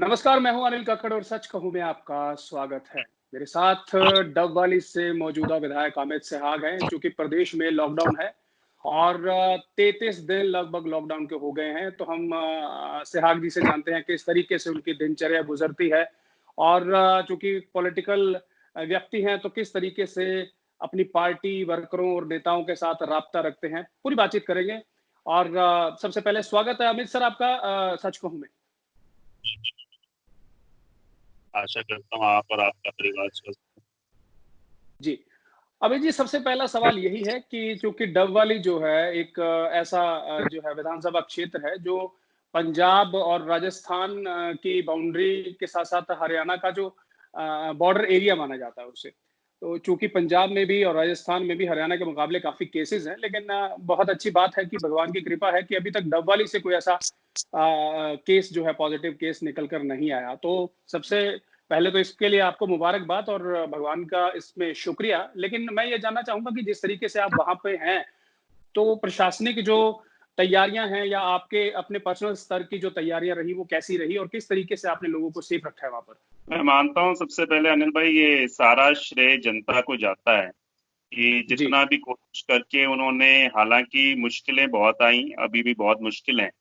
नमस्कार, मैं हूं अनिल कक्कड़ और सच कहूं में आपका स्वागत है। मेरे साथ डबवाली से मौजूदा विधायक अमित सिहाग हैं, चूंकि प्रदेश में लॉकडाउन है और 33 दिन लगभग लॉकडाउन के हो गए हैं। तो हम सिहाग जी से जानते हैं किस तरीके से उनकी दिनचर्या गुजरती है और चूंकि पॉलिटिकल व्यक्ति हैं तो किस तरीके से अपनी पार्टी वर्करों और नेताओं के साथ राब्ता रखते हैं, पूरी बातचीत करेंगे। और सबसे पहले स्वागत है अमित सर आपका सच कहूं में। आशा करता हूँ आप और आपका परिवार स्वस्थ है। जी, अमित जी, सबसे पहला सवाल यही है कि चूंकि डबवाली जो है एक ऐसा जो है विधानसभा क्षेत्र है जो पंजाब और राजस्थान की बाउंड्री के साथ साथ हरियाणा का जो बॉर्डर एरिया माना जाता है उसे। तो चूंकि पंजाब में भी और राजस्थान में भी हरियाणा के मुकाबले काफी केसेस हैं, लेकिन बहुत अच्छी बात है कि भगवान की कृपा है कि अभी तक डबवाली से कोई ऐसा केस जो है पॉजिटिव केस निकल कर नहीं आया। तो सबसे पहले तो इसके लिए आपको मुबारकबाद और भगवान का इसमें शुक्रिया। लेकिन मैं ये जानना चाहूंगा कि जिस तरीके से आप वहां पे हैं, तो प्रशासनिक जो तैयारियां हैं या आपके अपने पर्सनल स्तर की जो तैयारियां रही वो कैसी रही और किस तरीके से आपने लोगों को सेफ रखा है वहां पर? मैं मानता हूँ सबसे पहले अनिल भाई ये सारा श्रेय जनता को जाता है कि जी। जितना भी कोशिश करके उन्होंने, हालांकि मुश्किलें बहुत आई, अभी भी बहुत मुश्किल हैं,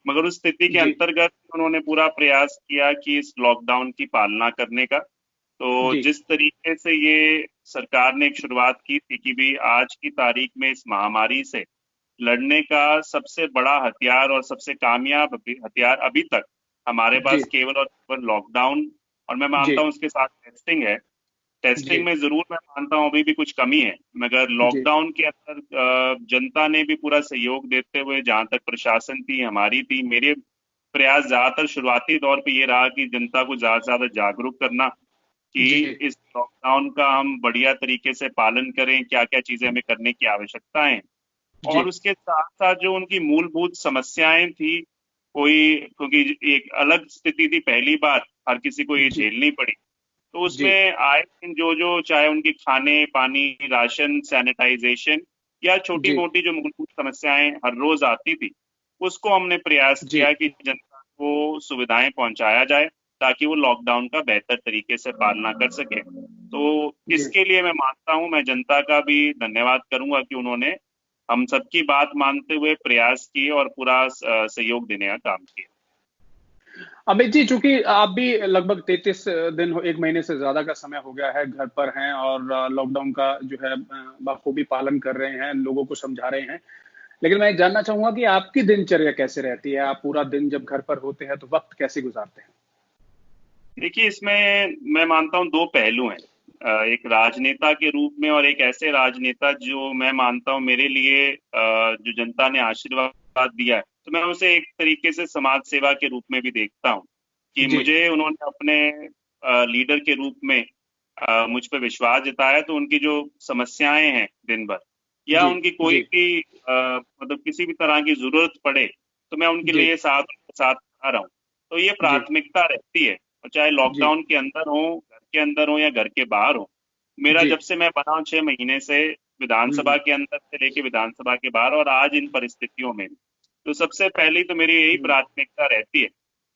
मगर उस स्थिति के जी। अंतर्गत उन्होंने पूरा प्रयास किया कि इस लॉकडाउन की पालना करने का। तो जी। जिस तरीके से ये सरकार ने एक शुरुआत की थी कि भी आज की तारीख में इस महामारी से लड़ने का सबसे बड़ा हथियार और सबसे कामयाब हथियार अभी तक हमारे जी। पास केवल और केवल लॉकडाउन, और मैं जी। मानता हूं उसके साथ टेस्टिंग है। जी। टेस्टिंग में जरूर मैं मानता हूं अभी भी कुछ कमी है, मगर जी। लॉकडाउन के अंदर जनता ने भी पूरा सहयोग देते हुए, जहां तक प्रशासन थी, हमारी थी, मेरे प्रयास ज्यादातर शुरुआती दौर पे ये रहा कि जनता को ज्यादा से ज्यादा जागरूक करना कि जी। इस लॉकडाउन का हम बढ़िया तरीके से पालन करें, क्या क्या चीजें हमें करने की आवश्यकता है। जी। और उसके साथ साथ जो उनकी मूलभूत समस्याएं थी, कोई, क्योंकि एक अलग स्थिति थी, पहली बार हर किसी को ये जी। झेलनी पड़ी। तो जी। उसमें आए दिन जो जो चाहे उनकी खाने पानी, राशन, सैनिटाइजेशन या छोटी जी। मोटी जो मूलभूत समस्याएं हर रोज आती थी, उसको हमने प्रयास जी। किया कि जनता को सुविधाएं पहुंचाया जाए ताकि वो लॉकडाउन का बेहतर तरीके से पालना कर सके। तो जी। इसके लिए मैं मानता हूं, मैं जनता का भी धन्यवाद करूंगा कि उन्होंने हम सबकी बात मानते हुए प्रयास किए और पूरा सहयोग देने का काम किया। अमित जी, चूंकि आप भी लगभग 33 दिन, एक महीने से ज्यादा का समय हो गया है घर पर हैं और लॉकडाउन का जो है बखूबी पालन कर रहे हैं, लोगों को समझा रहे हैं। लेकिन मैं जानना चाहूंगा कि आपकी दिनचर्या कैसे रहती है? आप पूरा दिन जब घर पर होते हैं तो वक्त कैसे गुजारते हैं? देखिए, इसमें मैं मानता हूँ दो पहलू हैं, एक राजनेता के रूप में और एक ऐसे राजनेता जो मैं मानता हूँ मेरे लिए जो जनता ने आशीर्वाद दिया है, तो मैं उसे एक तरीके से समाज सेवा के रूप में भी देखता हूँ कि जी। मुझे उन्होंने अपने लीडर के रूप में मुझ पर विश्वास जताया। तो उनकी जो समस्याएं हैं दिन भर, या जी। उनकी कोई जी। भी मतलब किसी भी तरह की जरूरत पड़े, तो मैं उनके जी। लिए साथ खड़ा रहूं। तो ये जी। प्राथमिकता रहती है, और चाहे जी। लॉकडाउन के अंदर हो, घर के अंदर हो या घर के बाहर हो। मेरा जी। जब से मैं बना हूं 6 महीने से, विधानसभा के अंदर से लेके विधानसभा के बाहर, और आज इन परिस्थितियों में, तो सबसे पहली तो मेरी यही प्राथमिकता रहती है।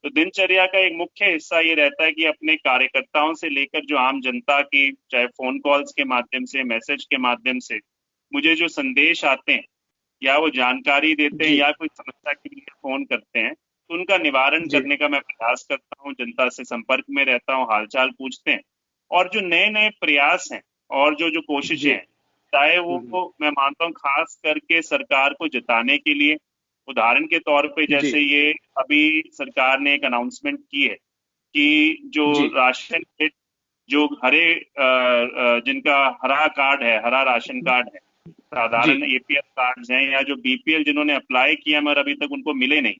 तो दिनचर्या का एक मुख्य हिस्सा ये रहता है कि अपने कार्यकर्ताओं से लेकर जो आम जनता की, चाहे फोन कॉल्स के माध्यम से, मैसेज के माध्यम से मुझे जो संदेश आते हैं, या वो जानकारी देते हैं जी। या कोई समस्या के लिए फोन करते हैं, तो उनका निवारण जी। करने का मैं प्रयास करता हूँ, जनता से संपर्क में रहता हूँ, हालचाल पूछते हैं। और जो नए नए प्रयास हैं और जो जो कोशिशें जी। हैं, चाहे वो मैं मानता हूँ खास करके सरकार को जिताने के लिए, उदाहरण के तौर पे जी। जैसे ये अभी सरकार ने एक अनाउंसमेंट की है कि जो जी। राशन किट, जो जिनका हरा कार्ड है, हरा राशन कार्ड है, जी। साधारण एपीएल कार्ड्स हैं, या जो बीपीएल जिन्होंने अप्लाई किया मगर अभी तक उनको मिले नहीं,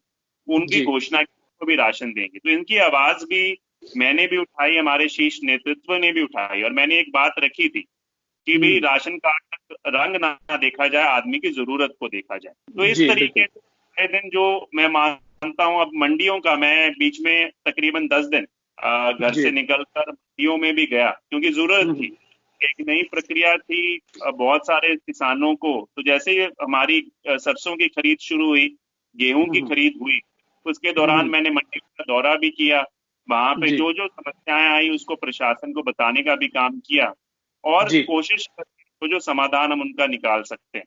उनकी जी। घोषणा की, को भी राशन देंगे। तो इनकी आवाज भी मैंने भी उठाई, हमारे शीर्ष नेतृत्व ने भी उठाई, और मैंने एक बात रखी थी कि भाई राशन कार्ड तक रंग ना देखा जाए, आदमी की जरूरत को देखा जाए। तो इस जी। तरीके बिल्कुल। से आए दिन जो मैं मानता हूं, अब मंडियों का, मैं बीच में तकरीबन 10 दिन घर जी। से निकलकर मंडियों में भी गया क्योंकि जरूरत थी, एक नई प्रक्रिया थी। बहुत सारे किसानों को, तो जैसे ही हमारी सरसों की खरीद शुरू हुई, गेहूं की खरीद हुई, उसके दौरान मैंने मंडी का दौरा भी किया। वहां पे जी जो जो समस्याएं आई उसको प्रशासन को बताने का भी काम किया, और जी कोशिश करी तो जो समाधान हम उनका निकाल सकते हैं।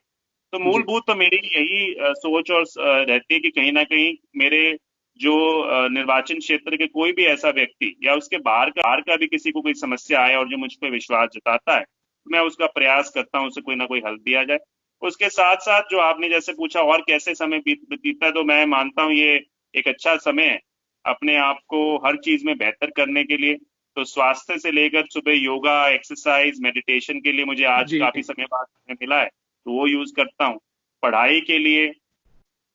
तो जी मूलभूत तो मेरी यही सोच और रहती है कि कहीं ना कहीं मेरे जो निर्वाचन क्षेत्र के कोई भी ऐसा व्यक्ति या उसके बाहर का भी किसी को कोई समस्या आए और जो मुझ पर विश्वास जताता है, मैं उसका प्रयास करता हूँ उसे कोई ना कोई हल दिया जाए। उसके साथ साथ जो आपने जैसे पूछा और कैसे समय बीतता है, तो मैं मानता हूँ ये एक अच्छा समय है अपने आप को हर चीज में बेहतर करने के लिए। तो स्वास्थ्य से लेकर सुबह योगा, एक्सरसाइज, मेडिटेशन के लिए मुझे आज जी काफी समय बाद समय मिला है, तो वो यूज करता हूँ। पढ़ाई के लिए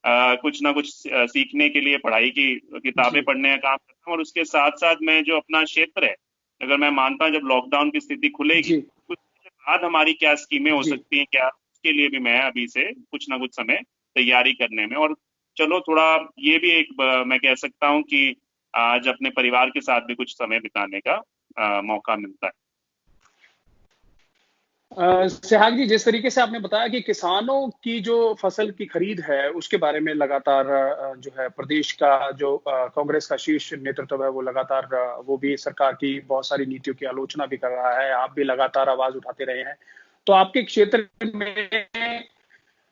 कुछ ना कुछ सीखने के लिए पढ़ाई की किताबें जी पढ़ने का काम करता हूँ। और उसके साथ साथ मैं जो अपना क्षेत्र है, अगर मैं मानता हूँ जब लॉकडाउन की स्थिति खुलेगी जी उसके बाद हमारी क्या स्कीमें हो जी सकती हैं, क्या, उसके लिए भी मैं अभी से कुछ ना कुछ समय तैयारी करने में। और चलो थोड़ा ये भी एक मैं कह सकता हूँ कि आज अपने परिवार के साथ भी कुछ समय बिताने का मौका मिलता है। सेहग जी, जिस तरीके से आपने बताया कि किसानों की जो फसल की खरीद है उसके बारे में लगातार जो है प्रदेश का जो कांग्रेस का शीर्ष नेतृत्व है वो लगातार वो भी सरकार की बहुत सारी नीतियों की आलोचना भी कर रहा है, आप भी लगातार आवाज उठाते रहे हैं। तो आपके क्षेत्र में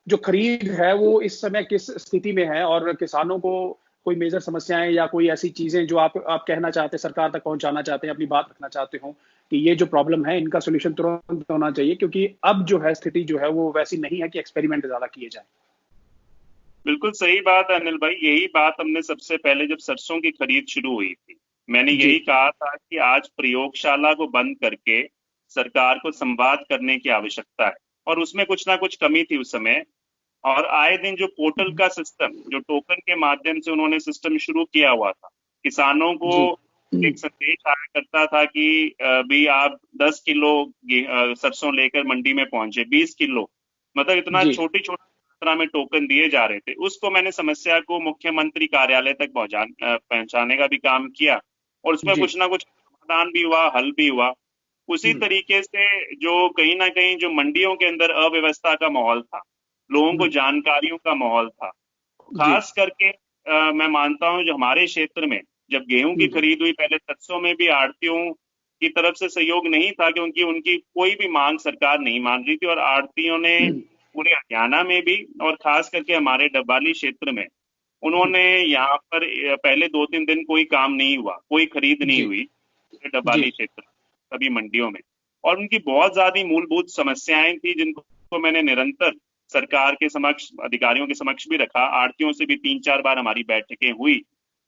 जो खरीद है वो इस समय किस स्थिति में है, और किसानों को कोई मेजर समस्याएं या कोई ऐसी चीजें जो आप कहना चाहते हैं, सरकार तक पहुंचाना चाहते हैं, अपनी बात रखना चाहते हो कि ये जो प्रॉब्लम है इनका सोल्यूशन तुरंत होना चाहिए, क्योंकि अब जो है स्थिति जो है वो वैसी नहीं है कि एक्सपेरिमेंट ज्यादा किए जाए। बिल्कुल सही बात है अनिल भाई, यही बात हमने सबसे पहले जब सरसों की खरीद शुरू हुई थी, मैंने जी यही कहा था कि आज प्रयोगशाला को बंद करके सरकार को संवाद करने की आवश्यकता है। और उसमें कुछ ना कुछ कमी थी उस समय। और आए दिन जो पोर्टल का सिस्टम, जो टोकन के माध्यम से उन्होंने सिस्टम शुरू किया हुआ था, किसानों को जी एक संदेश आया करता था कि भी आप 10 किलो सरसों लेकर मंडी में पहुंचे, 20 किलो, मतलब इतना जी छोटी छोटी मात्रा में टोकन दिए जा रहे थे। उसको मैंने समस्या को मुख्यमंत्री कार्यालय तक पहुंचाने का भी काम किया, और उसमें जी कुछ ना कुछ समाधान भी हुआ, हल भी हुआ। उसी तरीके से जो कहीं ना कहीं जो मंडियों के अंदर अव्यवस्था का माहौल था, लोगों को जानकारियों का माहौल था, जी खास करके मैं मानता हूं जो हमारे क्षेत्र में जब गेहूं की खरीद हुई, पहले सरसों में भी आड़तियों की तरफ से सहयोग नहीं था, क्योंकि उनकी कोई भी मांग सरकार नहीं मान रही थी। और आड़तियों ने पूरे हरियाणा में भी और खास करके हमारे डब्बाली क्षेत्र में उन्होंने यहाँ पर पहले 2-3 दिन कोई काम नहीं हुआ, कोई खरीद नहीं जी हुई जी डब्बाली क्षेत्र सभी मंडियों में। और उनकी बहुत ज्यादा मूलभूत समस्याएं थी जिनको मैंने निरंतर सरकार के समक्ष, अधिकारियों के समक्ष भी रखा, आड़तियों से भी 3-4 बार हमारी बैठकें हुई।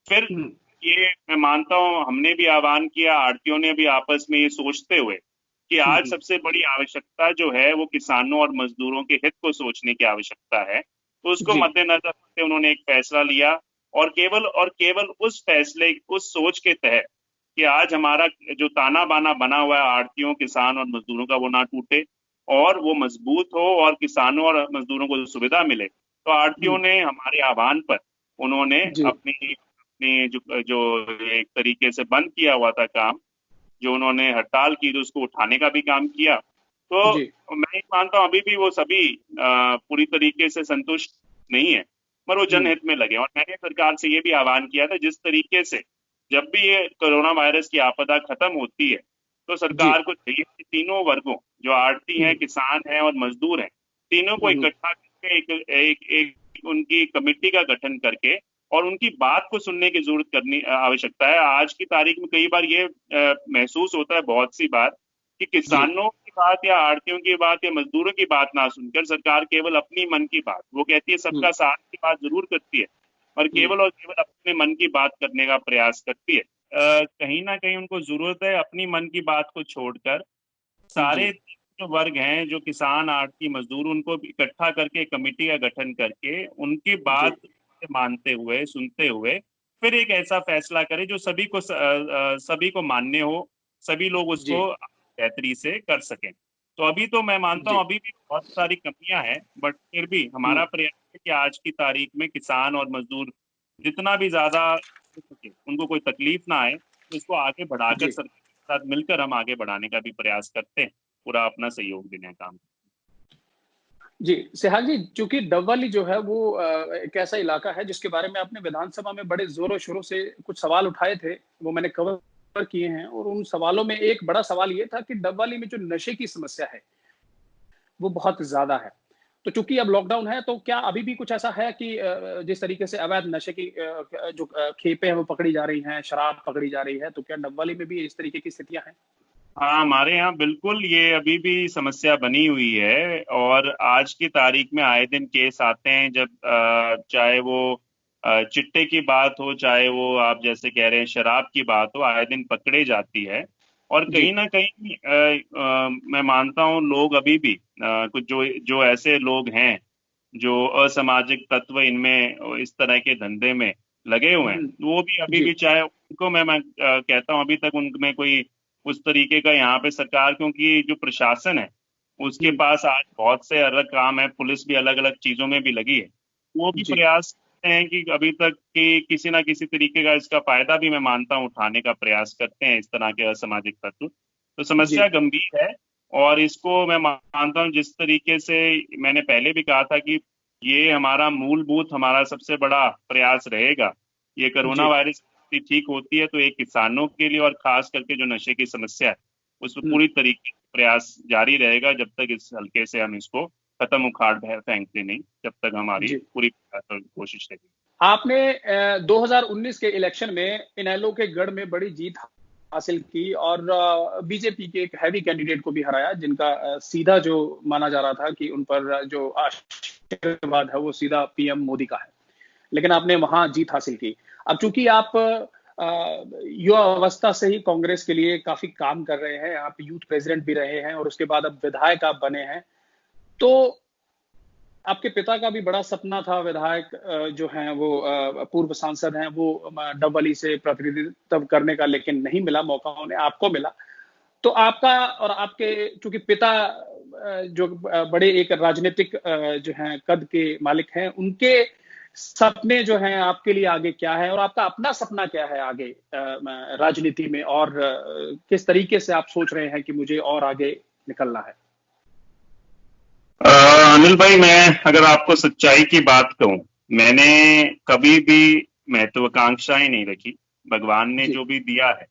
फिर ये मैं मानता हूं हमने भी आह्वान किया, आड़तियों ने भी आपस में ये सोचते हुए कि आज सबसे बड़ी आवश्यकता जो है वो किसानों और मजदूरों के हित को सोचने की आवश्यकता है। तो उसको जी मद्देनजर रखते उन्होंने एक फैसला लिया, और केवल उस फैसले, उस सोच के तहत कि आज हमारा जो ताना बाना बना हुआ है आड़तियों, किसान और मजदूरों का, वो ना टूटे और वो मजबूत हो और किसानों और मजदूरों को सुविधा मिले। तो आड़तियों ने हमारे आह्वान पर उन्होंने जी अपनी अपनी जो एक तरीके से बंद किया हुआ था काम, जो उन्होंने हड़ताल की, तो उसको उठाने का भी काम किया। तो जी मैं मानता हूँ अभी भी वो सभी पूरी तरीके से संतुष्ट नहीं है, पर वो जनहित में लगे। और मैंने सरकार से ये भी आह्वान किया था, जिस तरीके से जब भी ये कोरोना वायरस की आपदा खत्म होती है, तो जी सरकार को चाहिए कि तीनों वर्गों, जो आड़ती हैं, किसान हैं और मजदूर हैं, तीनों को इकट्ठा करके एक उनकी कमेटी का गठन करके और उनकी बात को सुनने की जरूरत करनी आवश्यकता है। आज की तारीख में कई बार ये महसूस होता है बहुत सी बार कि जी किसानों की बात या आड़तियों की बात या मजदूरों की बात ना सुनकर सरकार केवल अपनी मन की बात, वो कहती है सबका साथ की बात जरूर करती है, और केवल और केवल अपने मन की बात करने का प्रयास करती है। कहीं ना कहीं उनको जरूरत है अपनी मन की बात को छोड़कर जी सारे जो वर्ग हैं, जो किसान, आड़ती, मजदूर, उनको इकट्ठा करके कमेटी का गठन करके उनकी जी बात मानते हुए, सुनते हुए फिर एक ऐसा फैसला करे जो सभी को मान्य हो, सभी लोग जी उसको बेहतरी से कर सकें। तो अभी तो मैं मानता हूँ जी अभी भी बहुत सारी कमियां हैं, बट फिर भी हमारा प्रयास है कि आज की तारीख में किसान और मजदूर जितना भी ज्यादा हो सके उनको कोई तकलीफ ना आए, तो इसको आगे बढ़ाकर जी सरकार के साथ मिलकर हम आगे बढ़ाने का भी प्रयास करते हैं, पूरा अपना सहयोग देने का काम। जी, सेहाग जी, चूँकि डबवाली जो है वो एक ऐसा इलाका है जिसके बारे में आपने विधानसभा में बड़े ज़ोरों-शोरों से कुछ सवाल उठाए थे, वो मैंने कवर किए हैं और उन सवालों में एक बड़ा सवाल ये था कि डबवाली में जो नशे की समस्या है, वो बहुत ज़्यादा है। तो चूँकि अब लॉकडाउन है, तो क्या अभी भी कुछ ऐसा है कि जिस तरीके से अवैध नशे की जो खेपें हैं वो पकड़ी जा रही हैं, शराब पकड़ी जा रही है, तो क्या डबवाली में भी इस तरीके की स्थितियाँ हैं? हाँ, हमारे यहाँ बिल्कुल ये अभी भी समस्या बनी हुई है और आज की तारीख में आए दिन केस आते हैं जब चाहे वो चिट्टे की बात हो, चाहे वो आप जैसे कह रहे हैं शराब की बात हो, आए दिन पकड़े जाती है। और जी। कहीं ना कहीं मैं मानता हूँ लोग अभी भी कुछ जो जो ऐसे लोग हैं जो असामाजिक तत्व इनमें इस तरह के धंधे में लगे हुए हैं, हुँ, वो भी अभी जी। भी चाहे उनको मैं कहता हूँ अभी तक उनमें कोई उस तरीके का यहाँ पे सरकार, क्योंकि जो प्रशासन है उसके हुँ, पास आज बहुत से अलग काम है, पुलिस भी अलग अलग चीजों में भी लगी है, वो भी जी। प्रयास करते हैं कि अभी तक कि किसी ना किसी तरीके का इसका फायदा भी मैं मानता हूँ उठाने का प्रयास करते हैं इस तरह के असामाजिक तत्व। तो जी। समस्या गंभीर है और इसको मैं मानता हूँ जिस तरीके से मैंने पहले भी कहा था कि ये हमारा मूलभूत हमारा सबसे बड़ा प्रयास रहेगा। ये कोरोना जी। वायरस स्थिति ठीक होती है तो एक किसानों के लिए और खास करके जो नशे की समस्या है उस पर हुँ, पूरी तरीके से प्रयास जारी रहेगा जब तक इस हल्के से हम इसको खत्म उखाड़ फेंकते नहीं, जब तक हमारी जी। पूरी प्रयास और कोशिश रहेगी। आपने 2019 के इलेक्शन में इनेलो के गढ़ में बड़ी जीत हासिल की और बीजेपी के एक हैवी कैंडिडेट को भी हराया, जिनका सीधा जो माना जा रहा था कि उन पर जो आशीर्वाद है वो सीधा पीएम मोदी का है। लेकिन आपने वहां जीत हासिल की। अब चूंकि आप युवा अवस्था से ही कांग्रेस के लिए काफी काम कर रहे हैं, आप यूथ प्रेसिडेंट भी रहे हैं और उसके बाद अब विधायक आप बने हैं, तो आपके पिता का भी बड़ा सपना था विधायक जो हैं वो पूर्व सांसद हैं वो डबवाली से प्रतिनिधित्व करने का, लेकिन नहीं मिला मौका, उन्हें आपको मिला। तो आपका और आपके चूंकि पिता जो बड़े एक राजनीतिक जो हैं कद के मालिक हैं, उनके सपने जो हैं आपके लिए आगे क्या है और आपका अपना सपना क्या है आगे राजनीति में, और किस तरीके से आप सोच रहे हैं कि मुझे और आगे निकलना है? अनिल भाई, मैं अगर आपको सच्चाई की बात कहूं, मैंने कभी भी महत्वाकांक्षाएं नहीं रखी। भगवान ने जी। जो भी दिया है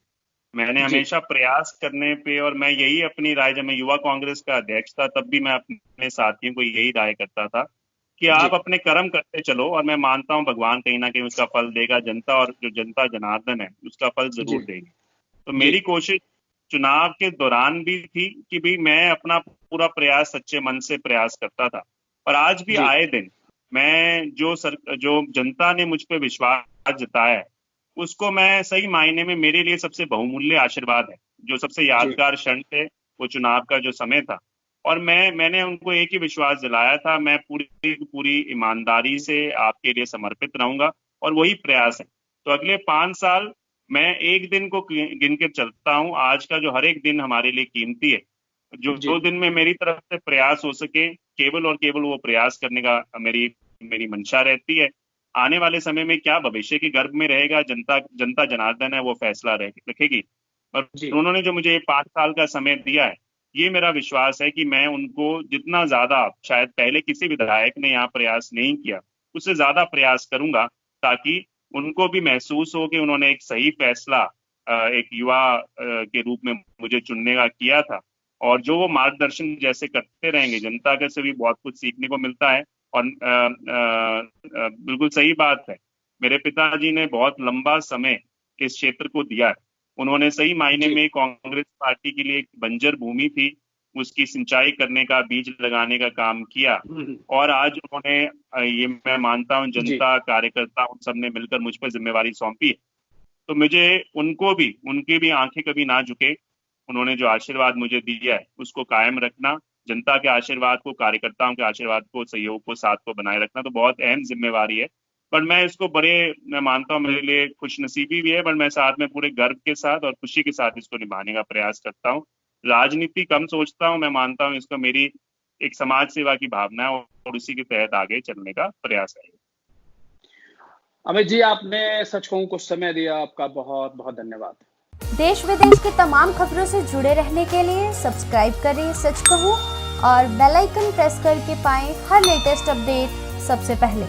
मैंने जी। हमेशा प्रयास करने पे, और मैं यही अपनी राय, जब मैं युवा कांग्रेस का अध्यक्ष था तब भी मैं अपने साथियों को यही राय करता था कि जी। आप अपने कर्म करते चलो और मैं मानता हूं भगवान कहीं ना कहीं उसका फल देगा, जनता और जो जनता जनार्दन है उसका फल जी। जरूर देगी। तो जी। मेरी कोशिश चुनाव के दौरान भी थी कि भी मैं अपना पूरा प्रयास सच्चे मन से प्रयास करता था, और आज भी जी। आए दिन मैं जो जनता ने मुझ पे विश्वास जताया है उसको मैं सही मायने में, मेरे लिए सबसे बहुमूल्य आशीर्वाद है। जो सबसे जी। यादगार क्षण थे वो चुनाव का जो समय था, और मैंने उनको एक ही विश्वास दिलाया था, मैं पूरी पूरी ईमानदारी से आपके लिए समर्पित रहूंगा, और वही प्रयास है। तो अगले 5 साल मैं एक दिन को गिन के चलता हूँ, आज का जो हर एक दिन हमारे लिए कीमती है। जो जी। दो दिन में मेरी तरफ से प्रयास हो सके, केवल और केवल वो प्रयास करने का मेरी मेरी मंशा रहती है। आने वाले समय में क्या भविष्य के गर्भ में रहेगा, जनता जनता जनार्दन है वो फैसला रखेगी। और जी। उन्होंने जो मुझे 5 साल का समय दिया है, ये मेरा विश्वास है कि मैं उनको जितना ज्यादा शायद पहले किसी विधायक ने यहाँ प्रयास नहीं किया, उससे ज्यादा प्रयास करूंगा, ताकि उनको भी महसूस हो कि उन्होंने एक सही फैसला एक युवा के रूप में मुझे चुनने का किया था। और जो वो मार्गदर्शन जैसे करते रहेंगे, जनता के से भी बहुत कुछ सीखने को मिलता है। और बिल्कुल सही बात है, मेरे पिताजी ने बहुत लंबा समय इस क्षेत्र को दिया है। उन्होंने सही मायने जी। में कांग्रेस पार्टी के लिए एक बंजर भूमि थी, उसकी सिंचाई करने का, बीज लगाने का काम किया। हम्म। और आज उन्होंने ये मैं मानता हूँ जी। जनता कार्यकर्ता उन सब ने मिलकर मुझ पर जिम्मेवारी सौंपी है। तो मुझे उनको भी, उनकी भी आंखें कभी ना झुके। उन्होंने जो आशीर्वाद मुझे दिया है उसको कायम रखना, जनता के आशीर्वाद को, कार्यकर्ताओं के आशीर्वाद को, सहयोग को, साथ को बनाए रखना तो बहुत अहम जिम्मेवारी है। पर मैं इसको मैं मानता हूँ मेरे लिए खुशनसीबी भी है, पर मैं साथ में पूरे गर्व के साथ और खुशी के साथ इसको निभाने का प्रयास करता हूँ। राजनीति कम सोचता हूँ, मैं मानता हूँ इसको मेरी एक समाज सेवा की भावना है और उसी के तहत आगे चलने का प्रयास है। अमित जी, आपने सच कहूं कुछ समय दिया, आपका बहुत बहुत धन्यवाद। देश विदेश की तमाम खबरों से जुड़े रहने के लिए सब्सक्राइब करें सच कहूं और बेल आइकन प्रेस करके पाएं हर लेटेस्ट अपडेट सबसे पहले।